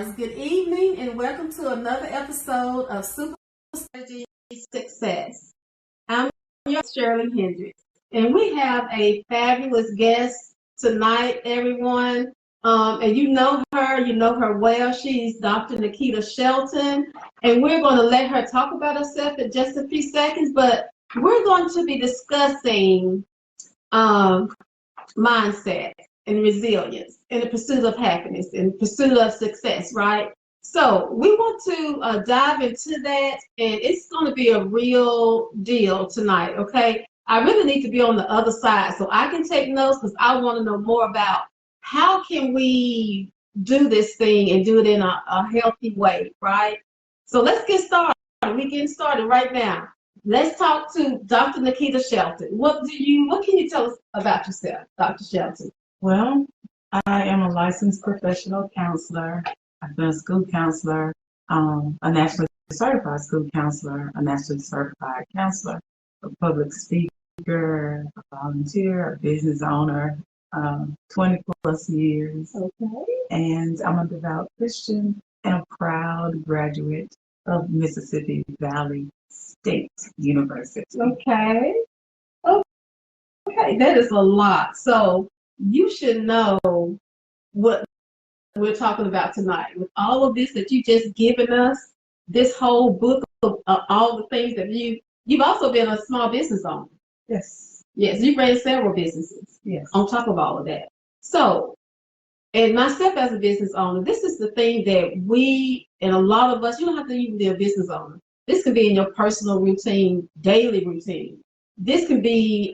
stars. Good evening and welcome to another episode of Super Strategy Success. I'm your host, Shirley Hendricks, and we have a fabulous guest tonight, everyone. And you know her well. She's Dr. Nickeda Shelton, and we're going to let her talk about herself in just a few seconds, but we're going to be discussing mindset and resilience in the pursuit of happiness, in pursuit of success, right? So we want to dive into that, and it's going to be a real deal tonight, okay? I really need to be on the other side so I can take notes because I want to know more about how can we do this thing and do it in a healthy way, right? So let's get started. We're getting started right now. Let's talk to Dr. Nickeda Shelton. What can you tell us about yourself, Dr. Shelton? Well, I am a licensed professional counselor. I've been a school counselor, a nationally certified school counselor, a nationally certified counselor, a public speaker, a volunteer, a business owner, 20 plus years. Okay. And I'm a devout Christian and a proud graduate of Mississippi Valley State University. Okay. Okay, that is a lot. So you should know what we're talking about tonight. With all of this that you just given us, this whole book of all the things that you've also been a small business owner. Yes. Yes, you've ran several businesses. Yes. On top of all of that. So, and myself as a business owner, this is the thing that we, and a lot of us, you don't have to even be a business owner. This can be in your personal routine, daily routine. This can be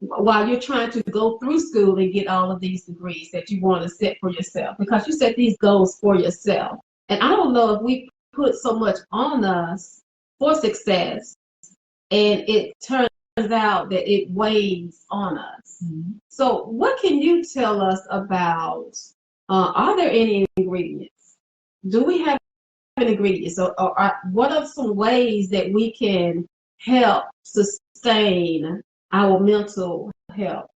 while you're trying to go through school and get all of these degrees that you want to set for yourself, because you set these goals for yourself. And I don't know if we put so much on us for success and it turns out that it weighs on us. Mm-hmm. So what can you tell us about, are there any ingredients? Do we have ingredients? Or what are some ways that we can help sustain our mental health?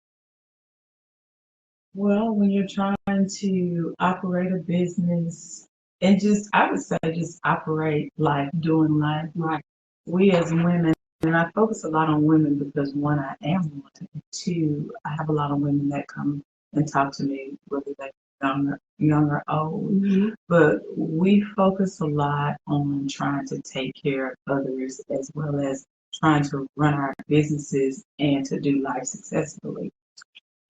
Well, when you're trying to operate a business and I would say just operate life, doing life, right? We as women, and I focus a lot on women because one, I am one, and two, I have a lot of women that come and talk to me, whether they're young or old. Mm-hmm. But we focus a lot on trying to take care of others as well as trying to run our businesses and to do life successfully.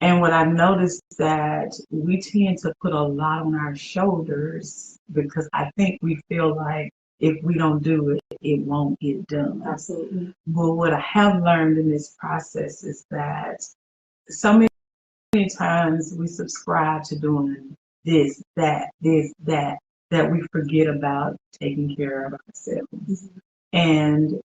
And what I've noticed that we tend to put a lot on our shoulders because I think we feel like if we don't do it, it won't get done. Absolutely. But what I have learned in this process is that so many times we subscribe to doing this, that we forget about taking care of ourselves. Mm-hmm. And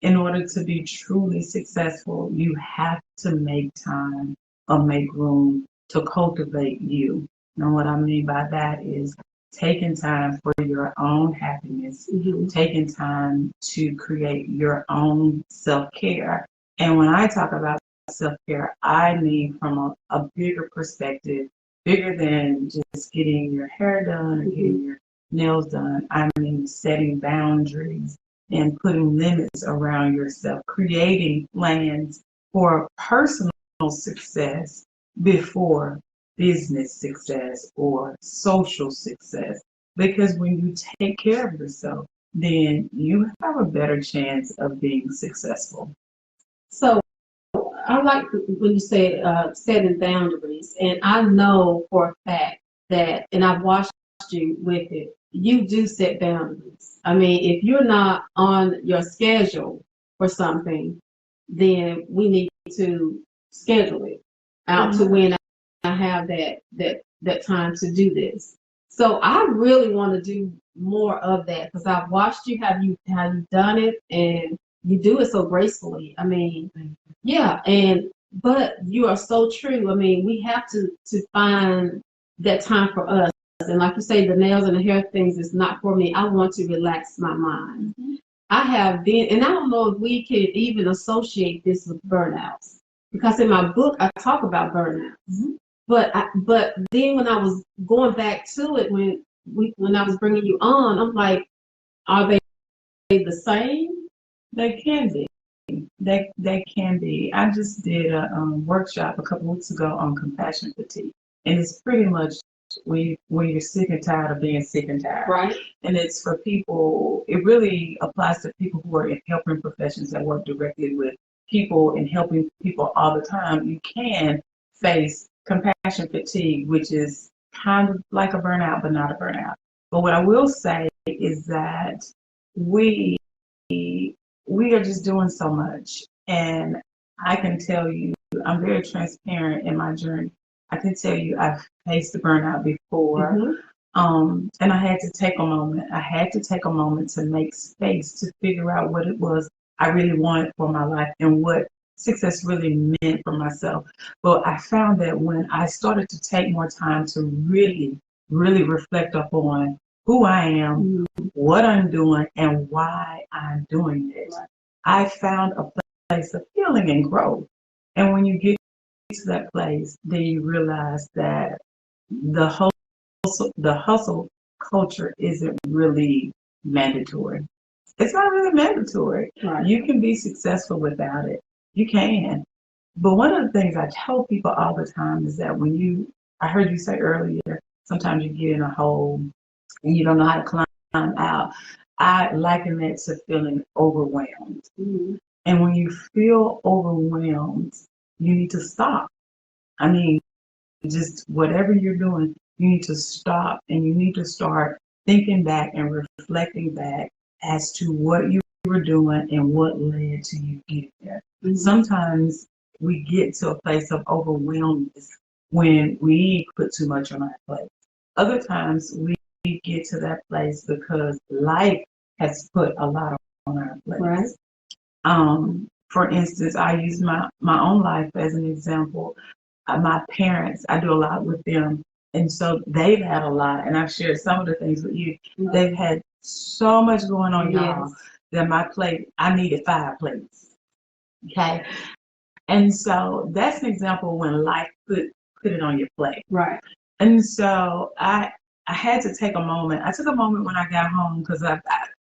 in order to be truly successful, you have to make time or make room to cultivate you. And what I mean by that is taking time for your own happiness, mm-hmm. taking time to create your own self-care. And when I talk about self-care, I mean from a bigger perspective, bigger than just getting your hair done or getting your nails done. I mean setting boundaries and putting limits around yourself, creating plans for personal success before business success or social success. Because when you take care of yourself, then you have a better chance of being successful. So I like when you say setting boundaries, and I know for a fact that, and I've watched you with it, you do set boundaries. I mean, if you're not on your schedule for something, then we need to schedule it out mm-hmm. to when I have that time to do this. So I really want to do more of that because I've watched you how you've done it, and you do it so gracefully. I mean, yeah, but you are so true. I mean, we have to find that time for us. And like you say, the nails and the hair things is not for me. I want to relax my mind. Mm-hmm. I have been, and I don't know if we can even associate this with burnouts, because in my book I talk about burnout. Mm-hmm. but then when I was going back to it, when I was bringing you on, I'm like, are they the same? They can be. They can be. I just did a workshop a couple weeks ago on compassion fatigue, and it's pretty much when you're sick and tired of being sick and tired. Right. And it's for people. It really applies to people who are in helping professions that work directly with people and helping people all the time. You can face compassion fatigue, which is kind of like a burnout, but not a burnout. But what I will say is that we we are just doing so much. And I can tell you, I'm very transparent in my journey. I can tell you I've faced the burnout before. Mm-hmm. And I had to take a moment. I had to take a moment to make space to figure out what it was I really wanted for my life and what success really meant for myself. But I found that when I started to take more time to really, really reflect upon who I am, what I'm doing, and why I'm doing it, I found a place of healing and growth. And when you get to that place, then you realize that the hustle culture isn't really mandatory. It's not really mandatory. Right. You can be successful without it. You can. But one of the things I tell people all the time is that I heard you say earlier, sometimes you get in a hole and you don't know how to climb out. I liken that to feeling overwhelmed. Mm-hmm. And when you feel overwhelmed, you need to stop. I mean, just whatever you're doing, you need to stop and you need to start thinking back and reflecting back as to what you were doing and what led to you getting there. Mm-hmm. Sometimes we get to a place of overwhelmness when we put too much on our plate. Other times we get to that place because life has put a lot on our plate. Right. For instance, I use my own life as an example. My parents, I do a lot with them. And so they've had a lot, and I've shared some of the things with you. Right. They've had so much going on, Yes. y'all, that my plate, I needed 5 plates. Okay. And so that's an example when life put it on your plate. Right. And so I had to take a moment. I took a moment when I got home because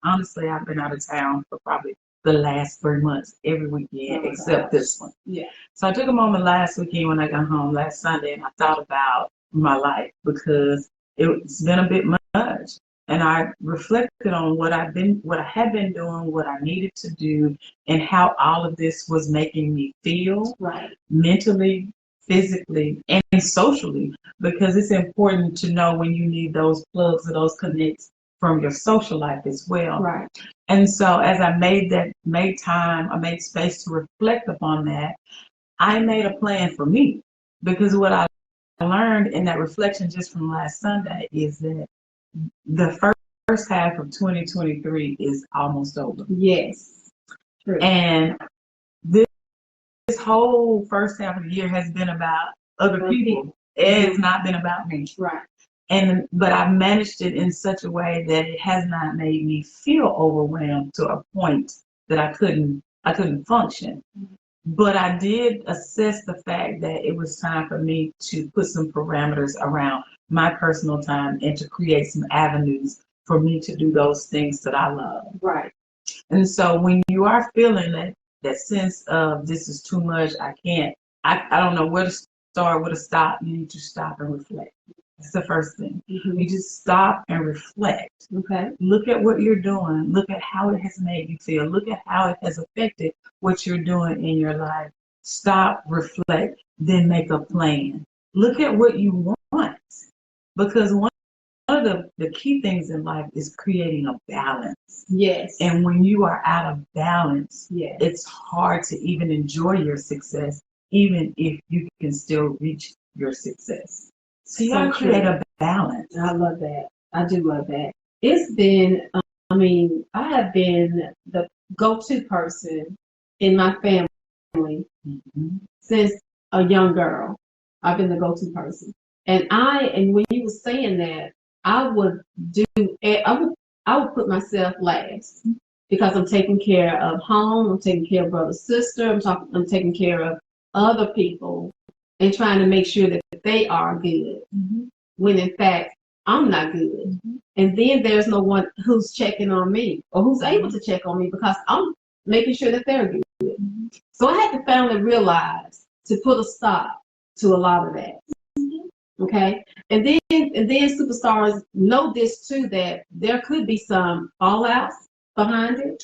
honestly, I've been out of town for probably the last 3 months, every weekend except this one. Yeah. So I took a moment last weekend when I got home last Sunday, and I thought about my life because it's been a bit much. And I reflected on what I had been doing, what I needed to do, and how all of this was making me feel, right, mentally, physically, and socially, because it's important to know when you need those plugs or those connects from your social life as well. Right. And so as I made time, I made space to reflect upon that, I made a plan for me, because what I learned in that reflection just from last Sunday is that the first half of 2023 is almost over. Yes. True. And this whole first half of the year has been about other people. It has not been about me. Right. But I've managed it in such a way that it has not made me feel overwhelmed to a point that I couldn't function. But I did assess the fact that it was time for me to put some parameters around my personal time and to create some avenues for me to do those things that I love. Right. And so when you are feeling that sense of this is too much, I can't, I don't know where to start, where to stop, you need to stop and reflect. That's the first thing. Mm-hmm. You just stop and reflect. Okay. Look at what you're doing. Look at how it has made you feel. Look at how it has affected what you're doing in your life. Stop, reflect, then make a plan. Look at what you want. Because one of the key things in life is creating a balance. Yes. And when you are out of balance, yes, it's hard to even enjoy your success, even if you can still reach your success. So you gotta create a balance. I love that. I do love that. It's been, I have been the go-to person in my family since a young girl. I've been the go-to person. And when you were saying that, I would put myself last because I'm taking care of home, I'm taking care of brother, sister, I'm taking care of other people. and trying to make sure that they are good, when in fact I'm not good. And then there's no one who's checking on me or who's able to check on me because I'm making sure that they're good. So I had to finally realize to put a stop to a lot of that. Okay, and then superstars know this too, that there could be some fallouts behind it.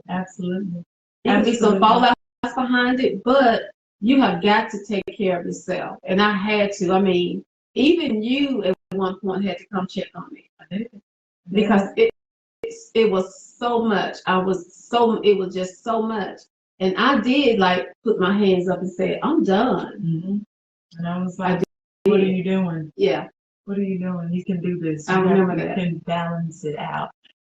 Absolutely. There could be some fallouts behind it, but you have got to take care of yourself. And I had to. I mean, even you at one point had to come check on me. I did. Because it was so much. It was just so much. And I did like put my hands up and say, I'm done. And I was like, what are you doing? Yeah. What are you doing? You can do this. I remember that. You can balance it out.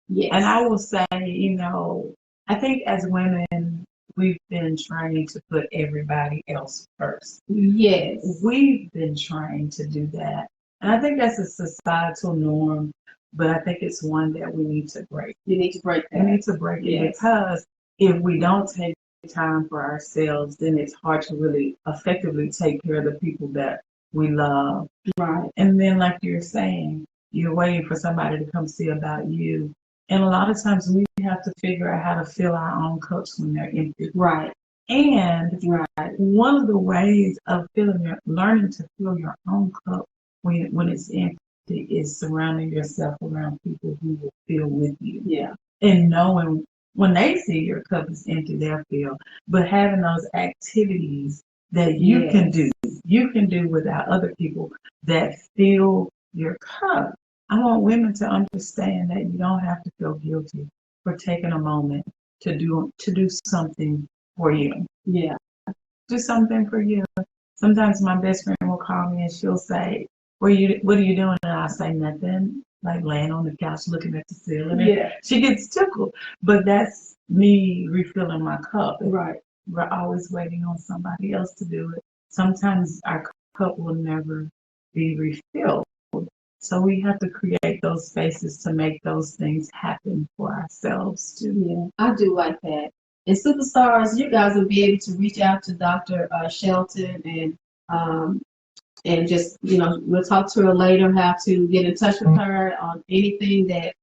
Yes. And I will say, I think as women, we've been trying to put everybody else first. Yes. We've been trying to do that. And I think that's a societal norm, but I think it's one that we need to break. You need to break that. We need to break it because if we don't take time for ourselves, then it's hard to really effectively take care of the people that we love. Right. And then, like you're saying, you're waiting for somebody to come see about you. And a lot of times we have to figure out how to fill our own cups when they're empty. Right. And one of the ways of learning to fill your own cup when it's empty is surrounding yourself around people who will fill with you. Yeah. And knowing when they see your cup is empty, they'll fill. But having those activities that you can do without other people that fill your cup. I want women to understand that you don't have to feel guilty for taking a moment to do something for you. Yeah. Do something for you. Sometimes my best friend will call me and she'll say, what are you doing? And I'll say nothing, like laying on the couch looking at the ceiling. Yeah. She gets tickled. But that's me refilling my cup. Right. We're always waiting on somebody else to do it. Sometimes our cup will never be refilled. So we have to create those spaces to make those things happen for ourselves too. Yeah, I do like that. And superstars, you guys will be able to reach out to Dr. Shelton and just, we'll talk to her later how to get in touch with her on anything that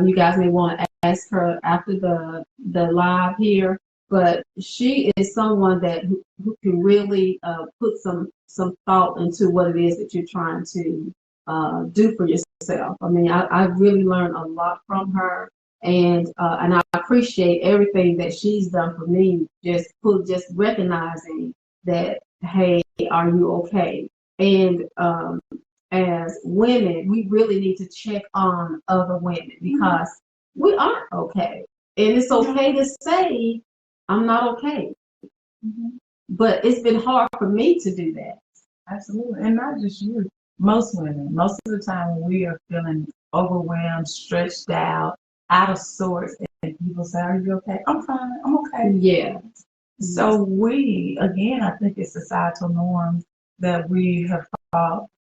you guys may want to ask her after the live here. But she is someone that who can really put some thought into what it is that you're trying to do for yourself. I mean, I really learned a lot from her, and I appreciate everything that she's done for me. Just recognizing that, hey, are you okay? And as women, we really need to check on other women because we aren't okay, and it's okay to say I'm not okay. But it's been hard for me to do that. Absolutely, and not just you. Most women, most of the time when we are feeling overwhelmed, stretched out of sorts, and people say, are you okay? I'm fine, I'm okay. Yeah. So again, I think it's societal norms that we have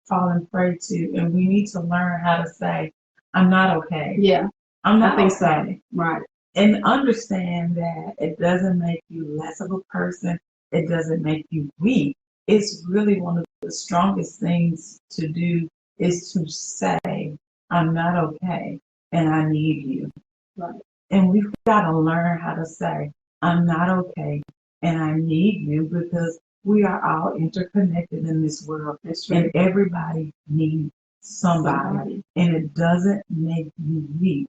fallen prey to, and we need to learn how to say, I'm not okay. Yeah. I'm not okay. So. Right. And understand that it doesn't make you less of a person. It doesn't make you weak. It's really one of the strongest things to do is to say, I'm not okay and I need you. Right. And we've got to learn how to say, I'm not okay and I need you, because we are all interconnected in this world. That's right. And everybody needs somebody. And it doesn't make you weak.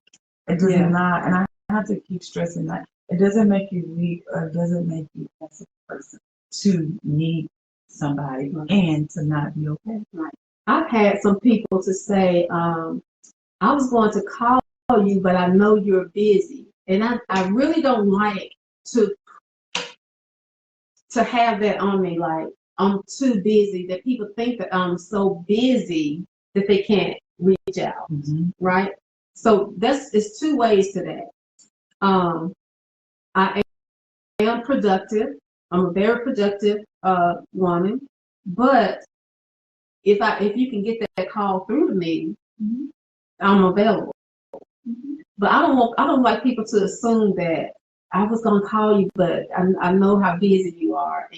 It does not. And I have to keep stressing that. It doesn't make you weak, or it doesn't make you less of a person to need somebody and to not be okay. Right. I've had some people to say, I was going to call you, but I know you're busy. And I really don't like to have that on me, like I'm too busy, that people think that I'm so busy that they can't reach out, right? So it's two ways to that. I am productive. I'm a very productive woman, but if you can get that call through to me, I'm available. But I don't like people to assume that I was gonna call you, but I know how busy you are,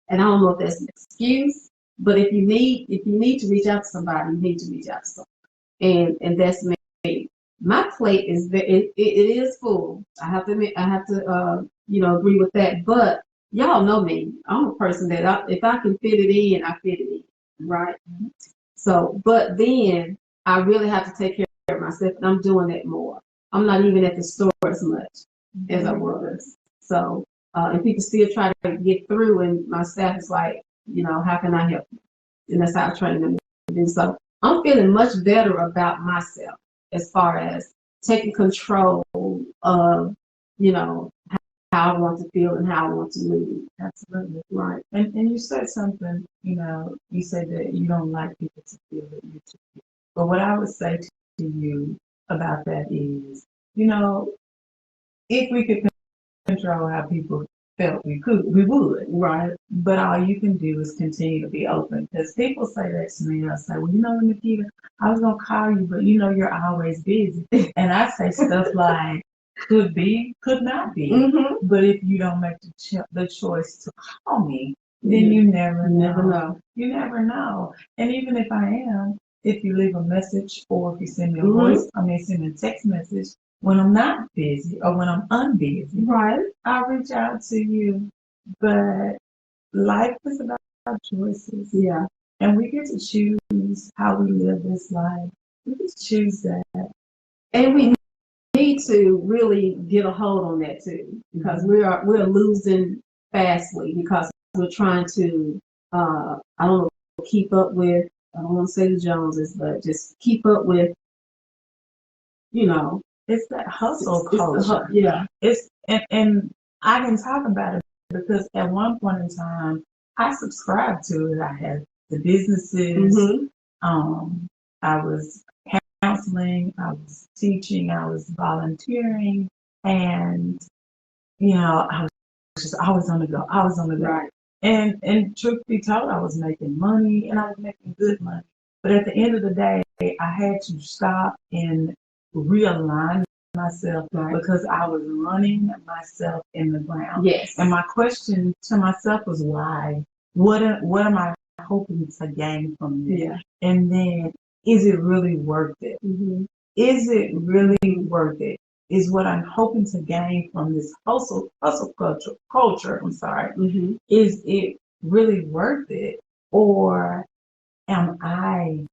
And I don't know if that's an excuse, but if you need to reach out to somebody, you need to reach out to somebody. And that's me. My plate is it is full. I have to admit, I have to agree with that. But y'all know me. I'm a person that if I can fit it in, I fit it in, right? So, but then I really have to take care of myself, and I'm doing that more. I'm not even at the store as much as I was. So, and people still try to get through, and my staff is like, how can I help you? And that's how I train them to do. So, I'm feeling much better about myself as far as taking control of, how I want to feel and how I want to move. Absolutely. Right. And you said something, you said that you don't like people to feel that you feel. But what I would say to you about that is, if we could control how people felt, we would. Right. But all you can do is continue to be open. Because people say that to me, they'll say, well, Nickeda, I was going to call you, but you're always busy. And I say stuff like, could be, could not be. Mm-hmm. But if you don't make the choice to call me, then you never know. You never know. And even if I am, if you leave a message or if you send me a send me a text message when I'm not busy or when I'm unbusy, right, I'll reach out to you. But life is about choices. Yeah. And we get to choose how we live this life. We get to choose that. And we need to really get a hold on that too, because we're losing fastly because we're trying to I don't know, keep up with, I don't want to say the Joneses, but just keep up with, it's that hustle culture. Yeah. It's and I can talk about it because at one point in time I subscribed to it. I had the businesses, I was counseling, I was teaching, I was volunteering, and I was just always on the go. I was on the go. Right. And truth be told, I was making money and I was making good money. But at the end of the day, I had to stop and realign myself because I was running myself in the ground. Yes. And my question to myself was why? What am I hoping to gain from this? Yeah. And then is it really worth it? Is it really worth it? Is what I'm hoping to gain from this hustle culture, is it really worth it? Or am I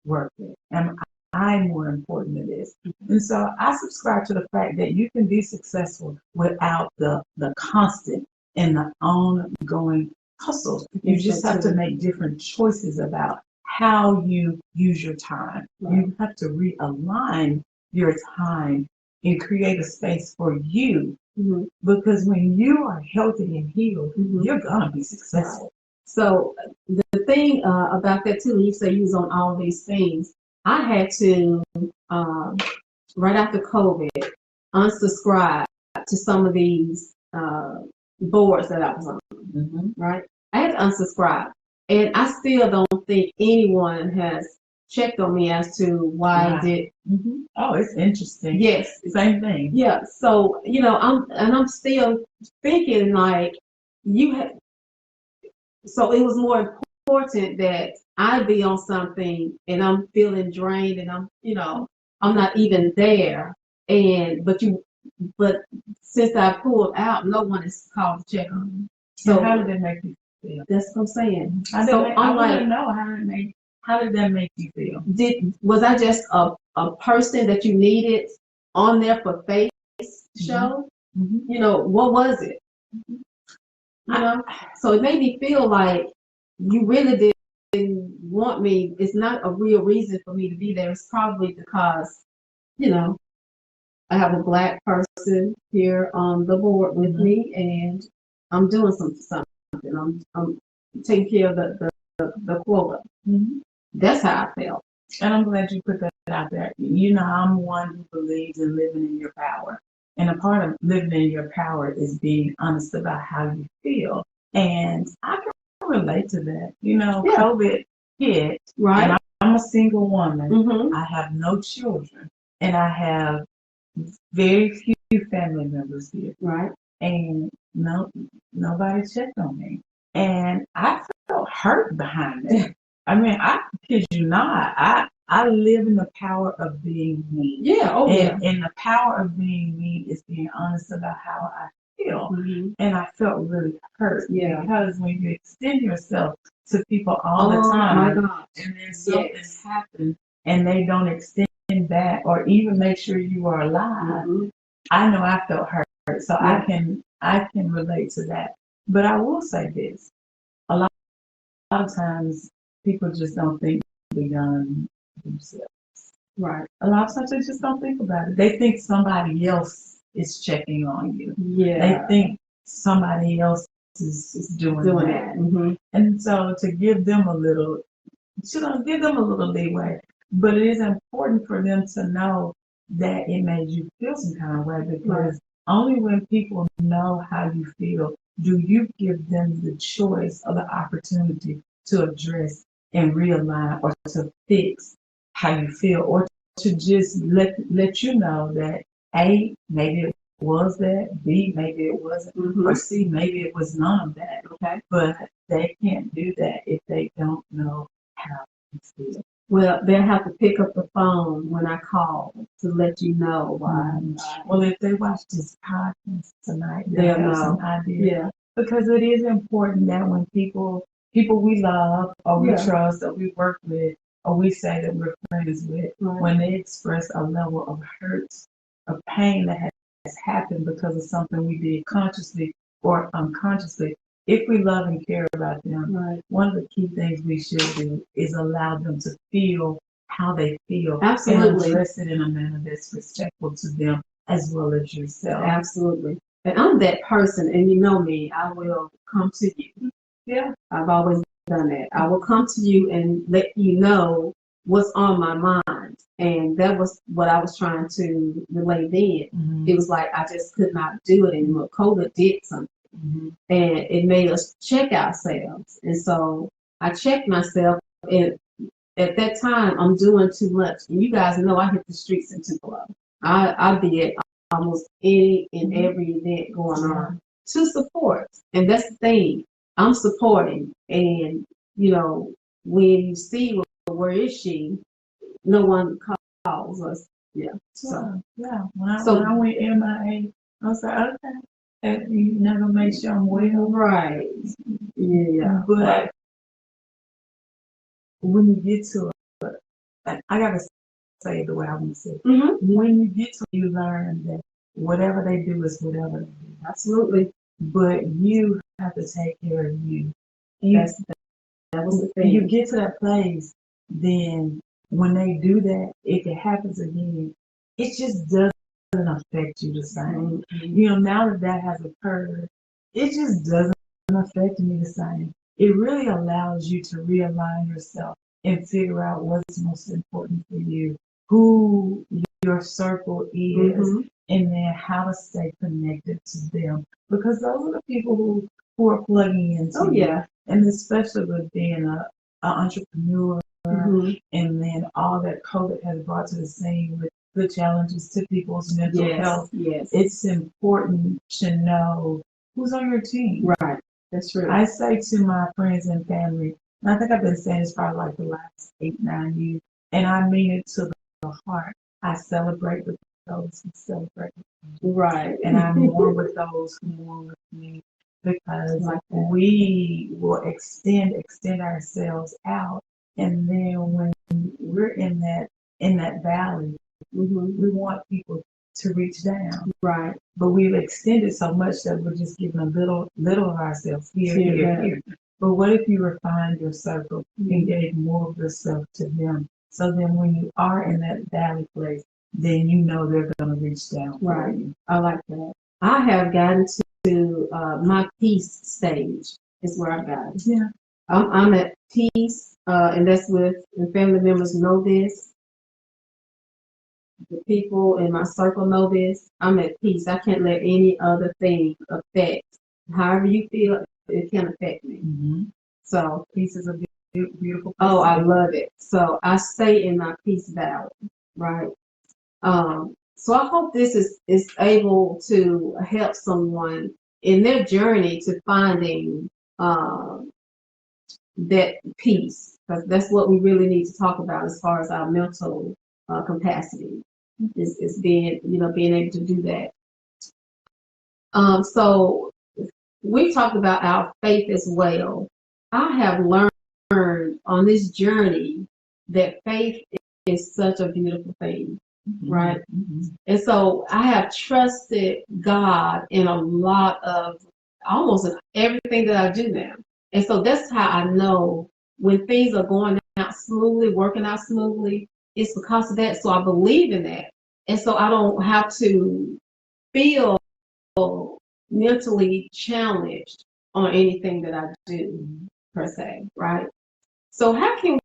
worth it? Am I more important than this? And so I subscribe to the fact that you can be successful without the constant and the ongoing hustle. You just have to make different choices about how you use your time. Right. You have to realign your time and create a space for you. Because when you are healthy and healed, you're gonna be successful. So the thing about that too, when you say you was on all these things, I had to right after COVID unsubscribe to some of these boards that I was on. Right, I had to unsubscribe, and I still don't think anyone has checked on me as to why I did. Oh, it's interesting. Yes, same thing. Yeah, so I'm still thinking like you had. So it was more important that I be on something and I'm feeling drained and I'm not even there. But since I pulled out, no one has called to check on me. So how did that make you feel? That's what I'm saying. I want to know how did that make you feel? Was I just a person that you needed on there for face show? What was it? So it made me feel like you really didn't want me. It's not a real reason for me to be there. It's probably because, I have a Black person here on the board with me, and I'm doing something. I'm taking care of the quota. That's how I felt. And I'm glad you put that out there. I'm one who believes in living in your power. And a part of living in your power is being honest about how you feel. And I can relate to that. COVID hit, right? And I'm a single woman. I have no children, and I have very few family members here. Right. And nobody checked on me. And I felt hurt behind it. I mean, I kid you not. I live in the power of being me. Yeah. Oh, yeah. And the power of being me is being honest about how I feel. Mm-hmm. And I felt really hurt. Yeah. Because when you extend yourself to people all the Oh my time, God. and then something happens and they don't extend back or even make sure you are alive, Mm-hmm. I know I felt hurt. So Yeah. I can relate to that. But I will say this. A lot of times people just don't think beyond themselves. Right. A lot of times they just don't think about it. They think somebody else is checking on you. Yeah. They think somebody else is doing that. Mm-hmm. And so to give them a little, give them a little leeway. But it is important for them to know that it made you feel some kind of way because only when people know how you feel do you give them the choice or the opportunity to address and realign or to fix how you feel or to just let you know that A, maybe it was that, B, maybe it wasn't, or C, maybe it was none of that. Okay. But they can't do that if they don't know how you feel. Well, they'll have to pick up the phone when I call to let you know why. Well, if they watch this podcast tonight, They'll have know. some idea. Yeah. Because it is important that when people we love or we trust or we work with or we say that we're friends with, when they express a level of hurt, of pain that has happened because of something we did consciously or unconsciously, if we love and care about them, one of the key things we should do is allow them to feel how they feel. Absolutely. And address it in a manner that's respectful to them as well as yourself. Absolutely. And I'm that person, and you know me, I will come to you. Yeah. I've always done that. I will come to you and let you know what's on my mind. And that was what I was trying to relay then. Mm-hmm. It was like I just could not do it anymore. COVID did something. Mm-hmm. And it made us check ourselves. And so I checked myself, and at that time I'm doing too much. And you guys know I hit the streets in Tupelo. I'll be at almost any and every event going on to support. And that's the thing. I'm supporting. And, you know, when you see where is she, no one calls us. Yeah. So, When I went MIA, I was like, okay. And you never make sure I'm well. Right. Yeah. But when you get to it, I got to say it the way I want to say it. Mm-hmm. When you get to it, you learn that whatever they do is whatever they do. Absolutely. But you have to take care of you. That was the thing. You get to that place, then when they do that, if it happens again, it just doesn't affect you the same. Mm-hmm. You know, now that has occurred, it just doesn't affect me the same. It really allows you to realign yourself and figure out what's most important for you, who your circle is, and then how to stay connected to them. Because those are the people who are plugging into you. And especially with being an entrepreneur, and then all that COVID has brought to the scene with the challenges to people's mental health. Yes. It's important to know who's on your team. Right. That's true. I say to my friends and family, and I think I've been saying this probably like the last 8-9 years, and I mean it to the heart. I celebrate with those who celebrate with me. Right. And I mourn with those who mourn with me because we will extend ourselves out. And then when we're in that valley, we want people to reach down. Right. But we've extended so much that we're just giving a little of ourselves here. But what if you refined your circle and gave more of yourself to them? So then when you are in that valley place, then you know they're going to reach down for you. I like that. I have gotten to my peace stage is where I got. Yeah. I'm at peace, and that's with, and family members know this. The people in my circle know this. I'm at peace. I can't let any other thing affect. However you feel, it can affect me. So peace is a beautiful place. Oh, I love it. So I stay in my peace valley, right? So I hope this is able to help someone in their journey to finding that peace, because that's what we really need to talk about as far as our mental capacity is being, being able to do that. So we talked about our faith as well. I have learned on this journey that faith is such a beautiful thing, right? Mm-hmm. And so I have trusted God in a lot of, almost in everything that I do now. And so that's how I know when things are going out smoothly, working out smoothly, it's because of that. So I believe in that. And so I don't have to feel mentally challenged on anything that I do, per se, right? So how can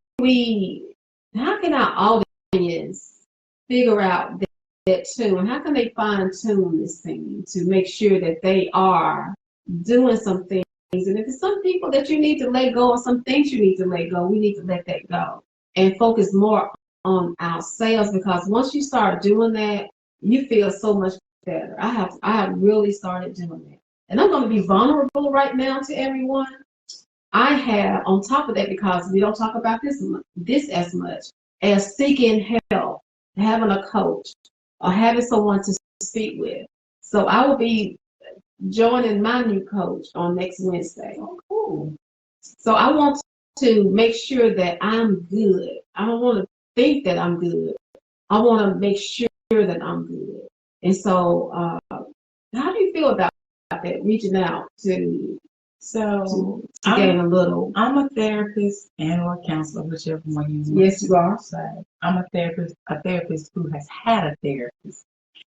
our audience figure out that too, and how can they fine tune this thing to make sure that they are doing some things? And if it's some people that you need to let go, or some things you need to let go, we need to let that go and focus more on ourselves, because once you start doing that, you feel so much better. I have really started doing that. And I'm going to be vulnerable right now to everyone. I have, on top of that, because we don't talk about this as much, as seeking help, having a coach, or having someone to speak with. So I will be joining my new coach on next Wednesday. Oh, cool. So I want to make sure that I'm good. I don't want to think that I'm good. I want to make sure that I'm good. And so, how do you feel about that, reaching out to gain a little? I'm a therapist and or counselor, whichever one you want. Yes, you are. Say. I'm a therapist who has had a therapist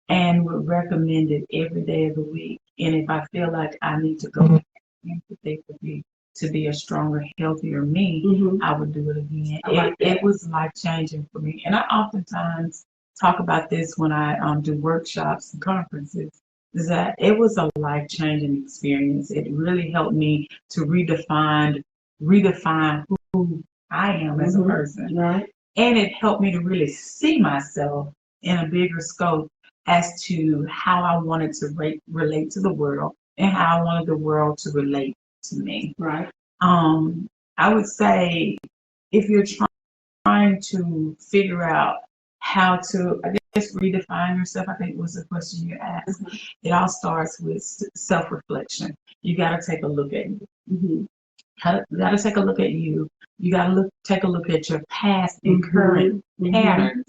and would recommend it every day of the week. And if I feel like I need to go back into therapy to be a stronger, healthier me, mm-hmm. I would do it again. It was life changing for me. And I oftentimes talk about this when I do workshops and conferences, is that it was a life changing experience. It really helped me to redefine who I am as a person. Right. And it helped me to really see myself in a bigger scope as to how I wanted to relate to the world and how I wanted the world to relate to me. Right. I would say if you're trying to figure out how to, I guess, redefine yourself, I think was the question you asked. Mm-hmm. It all starts with self-reflection. You got to take a look at you. Mm-hmm. You got to take a look at you. You got to take a look at your past and current patterns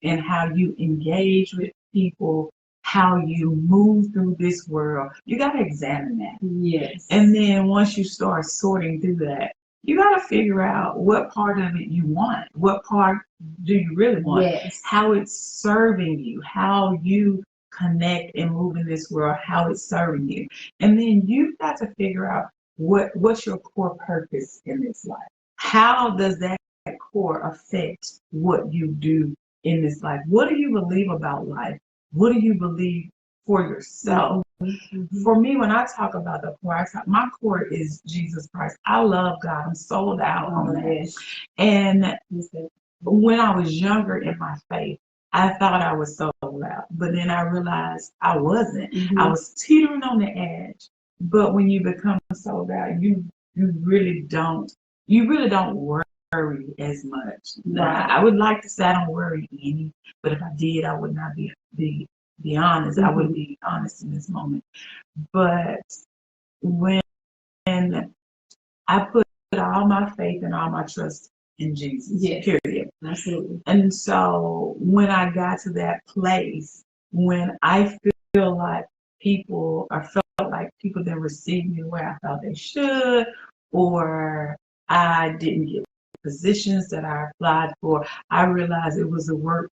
and how you engage with people, how you move through this world. You got to examine that. Yes. And then once you start sorting through that, you got to figure out what part of it you want. What part do you really want? Yes. How it's serving you, how you connect and move in this world, how it's serving you. And then you've got to figure out what's your core purpose in this life? How does that core affect what you do in this life? What do you believe about life? What do you believe for yourself? Mm-hmm. For me, when I talk about the core, my core is Jesus Christ. I love God. I'm sold out on that. Yes. And when I was younger in my faith, I thought I was sold out, but then I realized I wasn't. Mm-hmm. I was teetering on the edge. But when you become sold out, you really don't worry as much. Right. I would like to say I don't worry any, but if I did, I would not be honest. Mm-hmm. I wouldn't be honest in this moment. But when I put all my faith and all my trust in Jesus, yes. Period. Absolutely. And so when I got to that place, when I feel like people didn't receive me the way I thought they should, or I didn't get positions that I applied for, I realized it was a work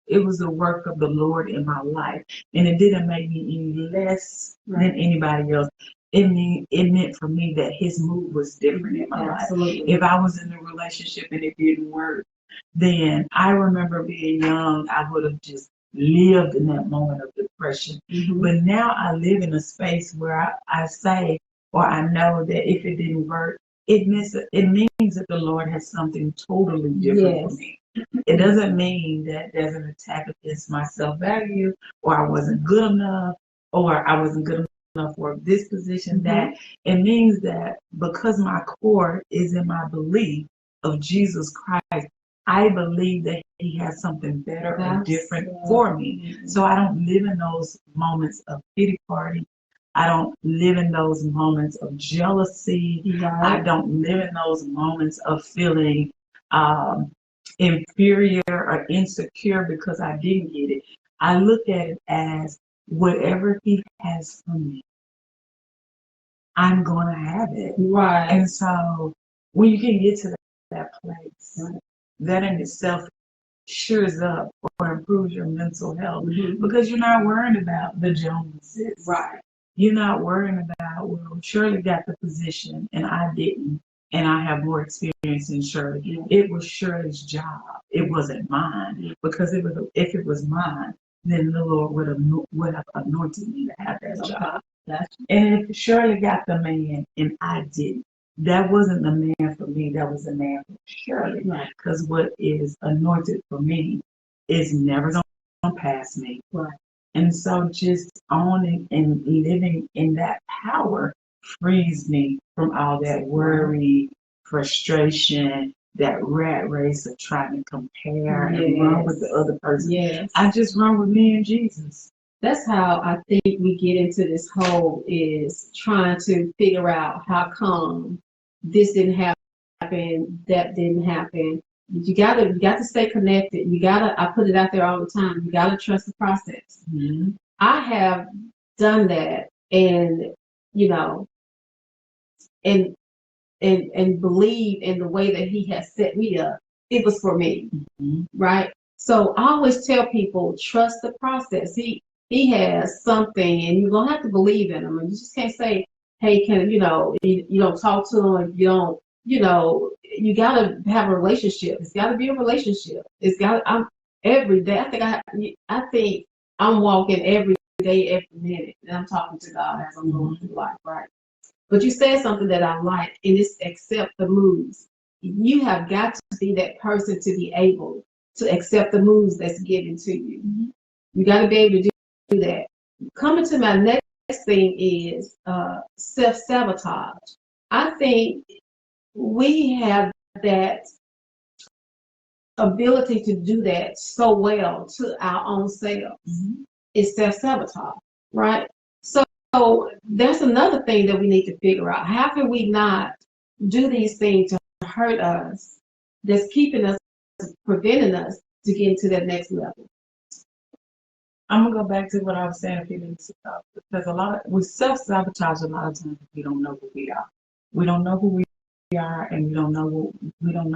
of the Lord in my life. And it didn't make me any less than anybody else. It meant for me that his move was different in my life. If I was in a relationship and it didn't work, then I remember being young, I would have just lived in that moment of depression. Mm-hmm. But now I live in a space where I say, or I know that if it didn't work, it means that the Lord has something totally different for me. It doesn't mean that there's an attack against my self-value, or I wasn't good enough, or I wasn't good enough work, this position, that. It means that because my core is in my belief of Jesus Christ, I believe that he has something better or different for me. So I don't live in those moments of pity party. I don't live in those moments of jealousy. I don't live in those moments of feeling inferior or insecure because I didn't get it. I look at it as whatever he has for me, I'm going to have it. Right. And so when you can get to that place, that in itself shores up or improves your mental health because you're not worrying about the Joneses. Right. You're not worrying about, well, Shirley got the position and I didn't, and I have more experience than Shirley. It was Shirley's job. It wasn't mine. Because if it was mine, then the Lord would have anointed me to have that job. And if Shirley got the man and I didn't, that wasn't the man for me. That was the man for Shirley. Because what is anointed for me is never going to pass me. Right. And so just owning and living in that power frees me from all that worry, frustration, that rat race of trying to compare and run with the other person. Yes. I just run with me and Jesus. That's how I think we get into this hole, is trying to figure out how come this didn't happen, that didn't happen. You got to stay connected. I put it out there all the time. You got to trust the process. I have done that, and and believe in the way that he has set me up. It was for me, right? So I always tell people, trust the process. He has something, and you're gonna have to believe in him. And you just can't say, hey, you don't talk to him if you don't. You gotta have a relationship. It's gotta be a relationship. I'm every day. I think I'm walking every day, every minute, and I'm talking to God as I'm going through life, right? But you said something that I like, and it's accept the moves. You have got to be that person to be able to accept the moves that's given to you. You got to be able to do that. Coming to my next thing is self sabotage. I think we have that ability to do that so well to our own selves. It's self sabotage, right? So that's another thing that we need to figure out. How can we not do these things to hurt us, that's keeping us, preventing us to get to that next level? I'm gonna go back to what I was saying a few minutes ago, because we self-sabotage a lot of times. We don't know who we are. We don't know who we are, and we don't know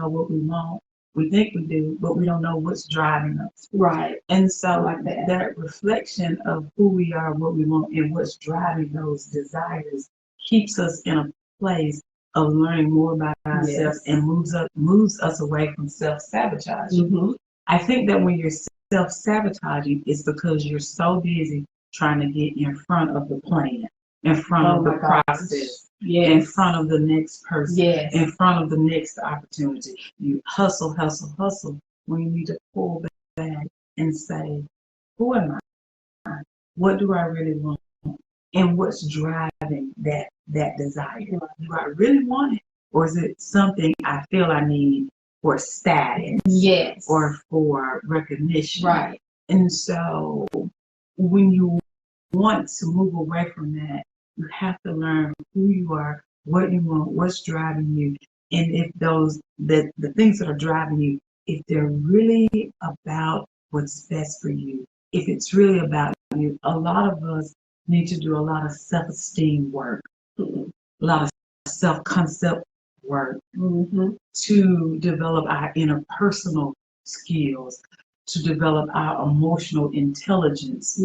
what we want. We think we do, but we don't know what's driving us. Right. And so that reflection of who we are, what we want, and what's driving those desires keeps us in a place of learning more about ourselves and moves us away from self-sabotage. I think that when you're self-sabotaging, it's because you're so busy trying to get in front of the plan, in front of the process, in front of the next person, in front of the next opportunity. You hustle, hustle, hustle, when you need to pull back and say, who am I? What do I really want? And what's driving that desire? Do I really want it? Or is it something I feel I need for status? Yes. Or for recognition? Right. And so when you want to move away from that, you have to learn who you are, what you want, what's driving you, and if the things that are driving you, if they're really about what's best for you, if it's really about you. A lot of us need to do a lot of self-esteem work, a lot of self-concept work to develop our interpersonal skills, to develop our emotional intelligence.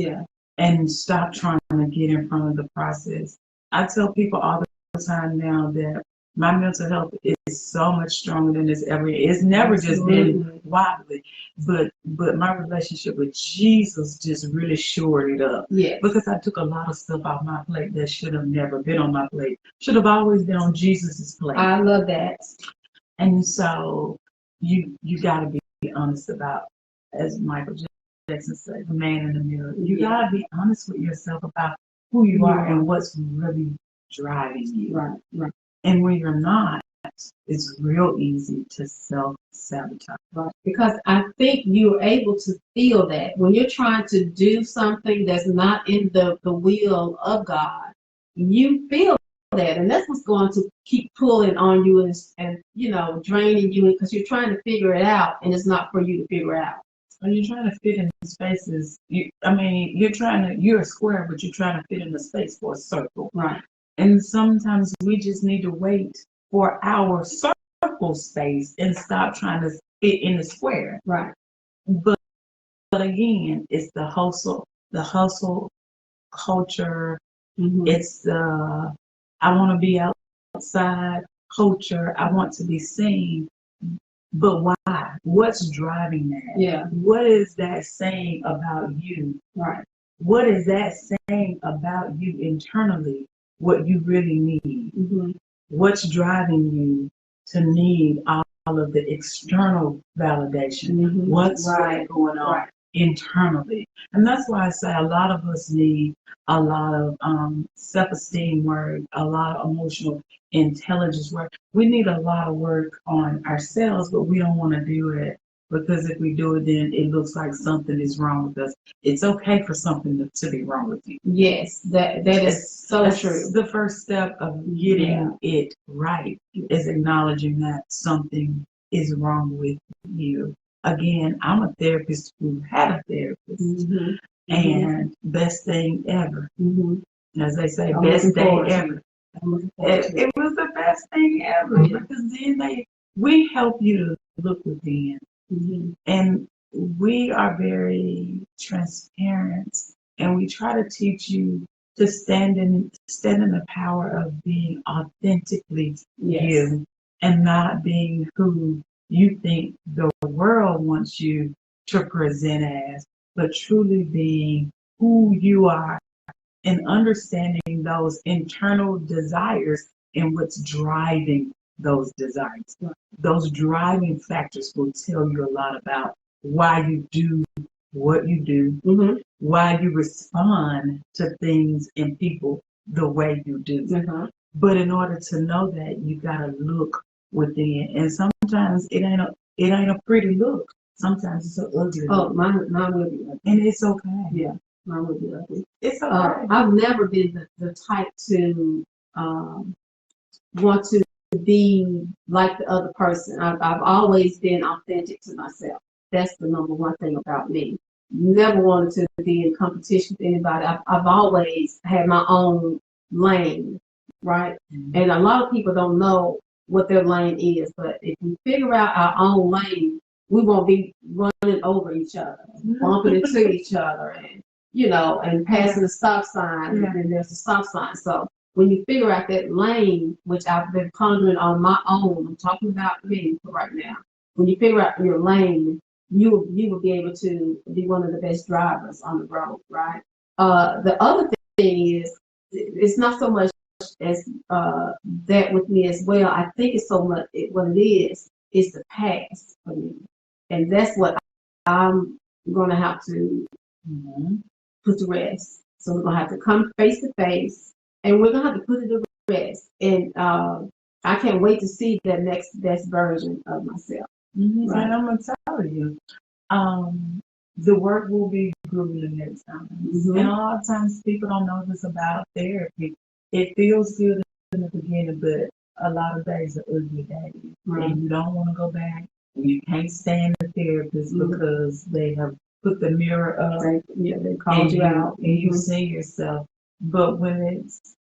And stop trying to get in front of the process. I tell people all the time now that my mental health is so much stronger than it's ever. It's never just been wobbly, but my relationship with Jesus just really shored it up. Because I took a lot of stuff off my plate that should have never been on my plate. Should have always been on Jesus's plate. I love that. And so you got to be honest about, as Michael Jackson said, the man in the mirror. You gotta be honest with yourself about who you are and what's really driving you. Right, right. And when you're not, it's real easy to self-sabotage. Right. Because I think you're able to feel that when you're trying to do something that's not in the will of God, you feel that, and that's what's going to keep pulling on you and draining you because you're trying to figure it out and it's not for you to figure out. When you're trying to fit in spaces, you're a square, but you're trying to fit in the space for a circle. Right. And sometimes we just need to wait for our circle space and stop trying to fit in the square. Right. But again, it's the hustle culture. Mm-hmm. It's the I want to be outside culture. I want to be seen. But why? What's driving that? Yeah. What is that saying about you? Right. What is that saying about you internally? What you really need? Mm-hmm. What's driving you to need all of the external validation? Mm-hmm. What's really going on internally? And that's why I say a lot of us need a lot of self-esteem work, a lot of emotional intelligence work. We need a lot of work on ourselves, but we don't want to do it because if we do it, then it looks like something is wrong with us. It's okay for something to be wrong with you. Yes, that is so true. The first step of getting it right is acknowledging that something is wrong with you. Again, I'm a therapist who had a therapist, mm-hmm. and best thing ever. Mm-hmm. As they say, best day ever. It was the best thing ever because then we help you to look within, and we are very transparent, and we try to teach you to stand in the power of being authentically you and not being who you think the world wants you to present as, but truly being who you are and understanding those internal desires and what's driving those desires. Those driving factors will tell you a lot about why you do what you do, why you respond to things and people the way you do. But in order to know that, you gotta look within, and sometimes it ain't a pretty look. Sometimes it's an ugly look. Oh, mine will be ugly. And it's okay. Yeah, mine will be ugly. It's okay. I've never been the type to want to be like the other person. I've always been authentic to myself. That's the number one thing about me. Never wanted to be in competition with anybody. I've always had my own lane, right? And a lot of people don't know what their lane is, but if we figure out our own lane, we won't be running over each other, bumping into each other, and and passing the stop sign, and then there's a stop sign. So when you figure out that lane, which I've been pondering on my own, I'm talking about me for right now. When you figure out your lane, you will be able to be one of the best drivers on the road, right? The other thing is, it's not so much as that with me as well. I think it's so much what it is the past for me, and that's what I'm going to have to put to rest. So we're going to have to come face to face, and we're going to have to put it to rest. And I can't wait to see the next best version of myself. Right. And I'm going to tell you, the work will be grueling at times. And a lot of times people don't know this about therapy. It feels good in the beginning, but a lot of days are ugly days. And you don't want to go back. And you can't stand the therapist because they have put the mirror up. They called you out. And you see yourself. But when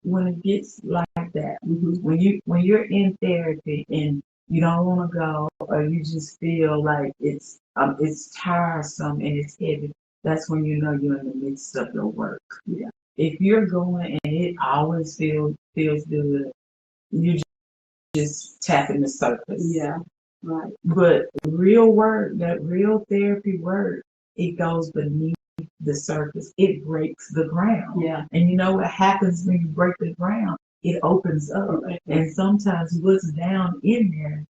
it gets like that, when you're in therapy and you don't want to go, or you just feel like it's tiresome and it's heavy, that's when you know you're in the midst of your work. If you're going and it always feels good, you just tapping the surface. Right. But real work, that real therapy work, it goes beneath the surface. It breaks the ground. And you know what happens when you break the ground? It opens up. And sometimes what's down in there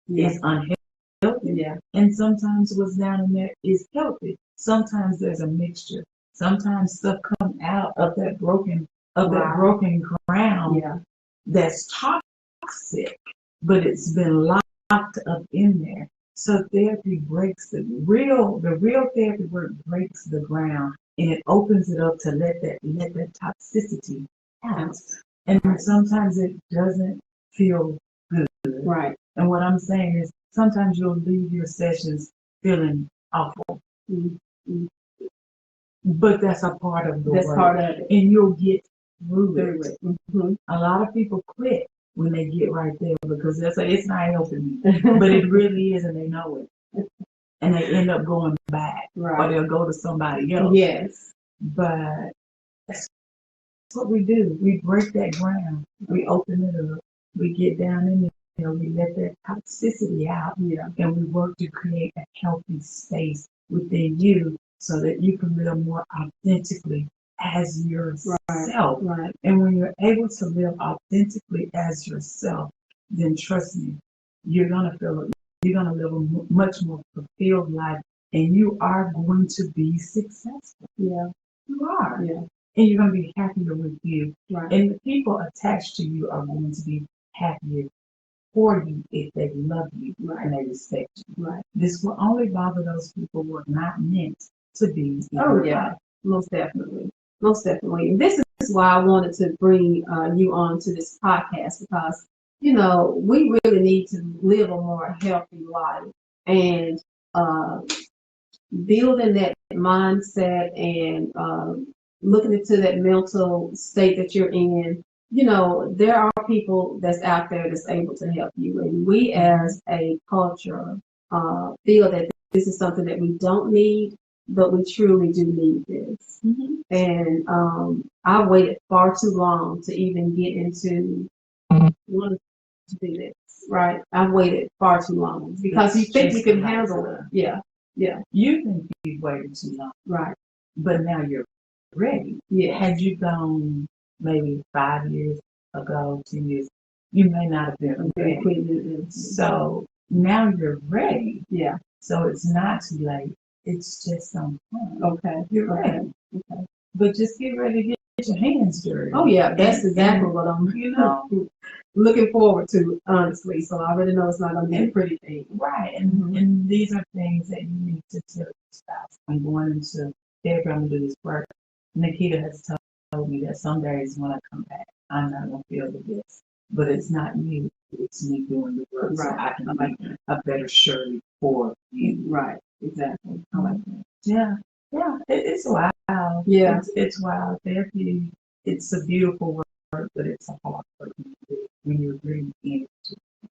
is unhealthy. And sometimes what's down in there is healthy. Sometimes there's a mixture. Sometimes stuff comes out of that broken of that broken ground Yeah. that's toxic, but it's been locked up in there. So therapy breaks the real therapy work breaks the ground, and it opens it up to let that toxicity out. And sometimes it doesn't feel good. Right. And what I'm saying is sometimes you'll leave your sessions feeling awful. Mm-hmm. But that's a part of the work. That's part of it. And you'll get through it. Mm-hmm. A lot of people quit when they get right there because they'll say, it's not helping me. But it really is, and they know it. And they end up going back. Right. Or they'll go to somebody else. Yes. But that's what we do. We break that ground. We open it up. We get down in there. We let that toxicity out. Yeah. And we work to create a healthy space within you so that you can live more authentically as yourself. Right. And when you're able to live authentically as yourself, then trust me, you're gonna live a much more fulfilled life, and you are going to be successful. Yeah. You are. Yeah. And you're gonna be happier with you. Right. And the people attached to you are going to be happier for you if they love you and they respect you. Right. This will only bother those people who are not meant to be. Oh yeah, most definitely, most definitely. And this is why I wanted to bring you on to this podcast because we really need to live a more healthy life and building that mindset and looking into that mental state that you're in. There are people that's out there that's able to help you, and we as a culture feel that this is something that we don't need, but we truly do need this. Mm-hmm. And I waited far too long to even get into wanting to do this. Right, I've waited far too long because you think you can handle it. Yeah. Yeah. You think you've waited too long. Right. But now you're ready. Yeah. Had you gone maybe 5 years ago, 10 years, you may not have been ready. So now you're ready. Yeah. So it's not too late. It's just some fun. Okay. You're ready. Okay. But just get ready to get your hands dirty. Oh yeah, that's exactly what I'm looking forward to, honestly. So I already know it's not gonna be a pretty thing. Right. And these are things that you need to tell your spouse. I'm going into therapy, I'm gonna do this work. Nickeda has told me that some days when I come back, I'm not gonna feel the best. But it's not you, it's me doing the work. Right. So I can be a better Shirley for you. Right, exactly. I like that. Yeah. Yeah. It's wild. Yeah. It's wild. Therapy, it's a beautiful work, but it's a hard work when you're really in it.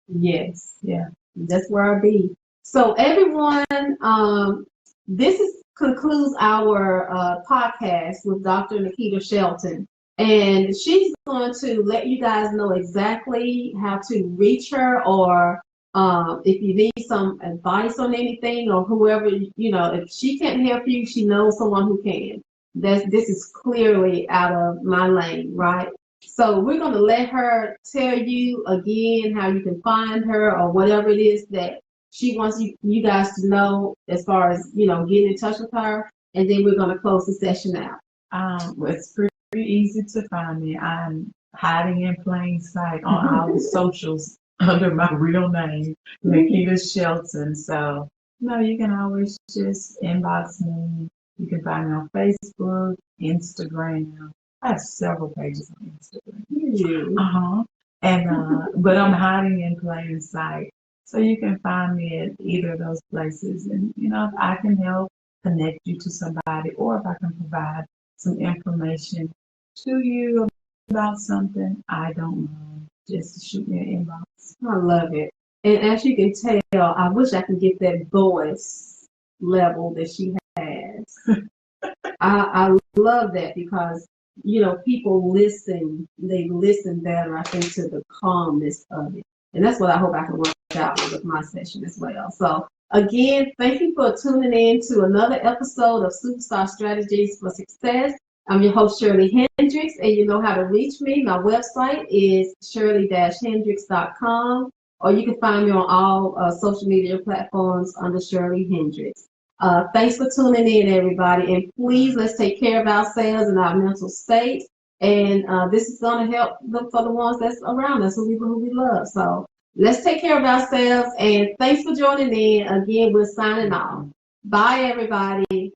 Yes. Yeah. That's where I'll be. So everyone, concludes our podcast with Dr. Nickeda Shelton. And she's going to let you guys know exactly how to reach her, or if you need some advice on anything, or whoever, if she can't help you, she knows someone who can. This is clearly out of my lane, right? So we're going to let her tell you again how you can find her, or whatever it is that she wants you guys to know as far as, getting in touch with her. And then we're going to close the session out. It's pretty easy to find me. I'm hiding in plain sight on all the socials under my real name, Nickeda Shelton. So, you can always just inbox me. You can find me on Facebook, Instagram. I have several pages on Instagram. And but I'm hiding in plain sight. So you can find me at either of those places. And if I can help connect you to somebody, or if I can provide some information to you about something, I don't mind. Just shoot me an inbox. I love it. And as you can tell, I wish I could get that voice level that she has. I love that because, people they listen better, I think, to the calmness of it. And that's what I hope I can work out with my session as well. So again, thank you for tuning in to another episode of Superstar Strategies for Success. I'm your host, Shirley Hendricks, and you know how to reach me. My website is shirley-hendricks.com, or you can find me on all social media platforms under Shirley Hendricks. Thanks for tuning in, everybody, and please let's take care of ourselves and our mental state. And this is going to help for the ones that's around us, who we love. So let's take care of ourselves. And thanks for joining in. Again, we're signing off. Bye, everybody.